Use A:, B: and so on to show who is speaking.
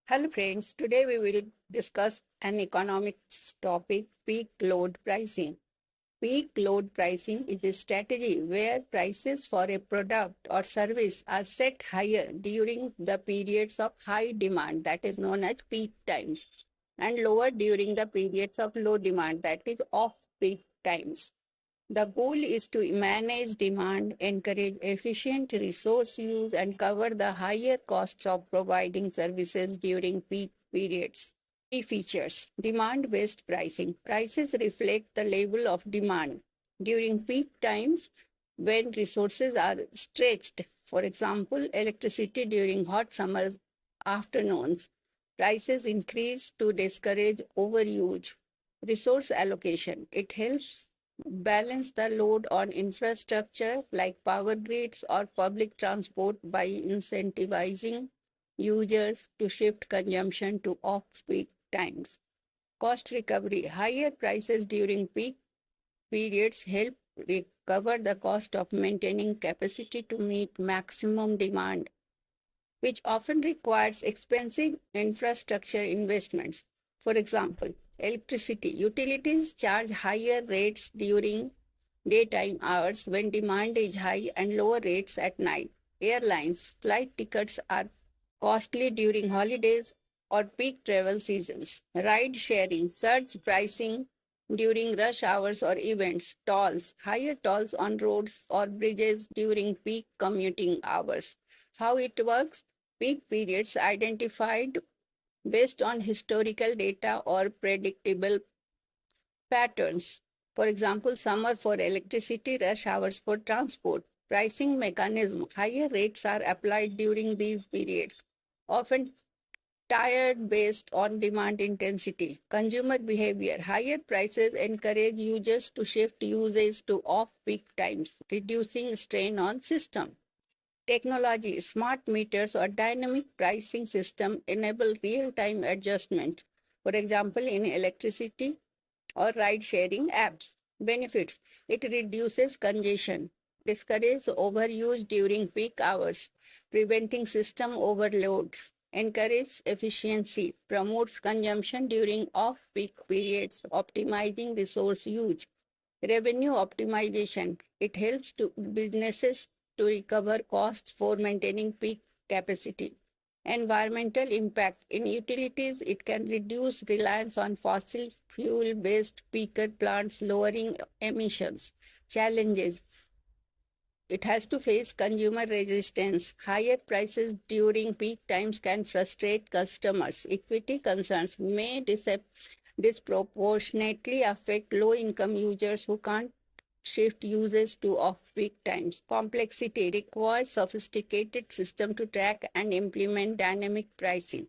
A: Hello friends, today we will discuss an economics topic, peak load pricing. Peak load pricing is a strategy where prices for a product or service are set higher during the periods of high demand, that is known as peak times, and lower during the periods of low demand, that is off peak times. The goal is to manage demand, encourage efficient resource use, and cover the higher costs of providing services during peak periods. Key features: demand based pricing. Prices reflect the level of demand. During peak times, when resources are stretched, for example, electricity during hot summer afternoons, prices increase to discourage overuse. Resource allocation. It helps balance the load on infrastructure like power grids or public transport by incentivizing users to shift consumption to off-peak times. Cost recovery. Higher prices during peak periods help recover the cost of maintaining capacity to meet maximum demand, which often requires expensive infrastructure investments. For example, electricity utilities charge higher rates during daytime hours when demand is high and lower rates at night. Airlines flight tickets are costly during holidays or peak travel seasons. Ride sharing surge pricing during rush hours or events. Tolls higher tolls on roads or bridges during peak commuting hours. How it works? Peak periods identified based on historical data or predictable patterns. For example, summer for electricity, rush hours for transport. Pricing mechanism. Higher rates are applied during these periods, often tiered based on demand intensity. Consumer behavior. Higher prices encourage users to shift usage to off-peak times, reducing strain on system. Technology, smart meters or dynamic pricing system enable real-time adjustment. For example, in electricity or ride-sharing apps. Benefits: it reduces congestion, discourages overuse during peak hours, preventing system overloads, encourages efficiency, promotes consumption during off-peak periods, optimizing resource use. Revenue optimization. It helps to businesses to recover costs for maintaining peak capacity. Environmental impact. In utilities, it can reduce reliance on fossil fuel based peaker plants, lowering emissions. Challenges: it has to face consumer resistance. Higher prices during peak times can frustrate customers. Equity concerns may disproportionately affect low income users who can't shift users to off-peak times. Complexity requires sophisticated system to track and implement dynamic pricing.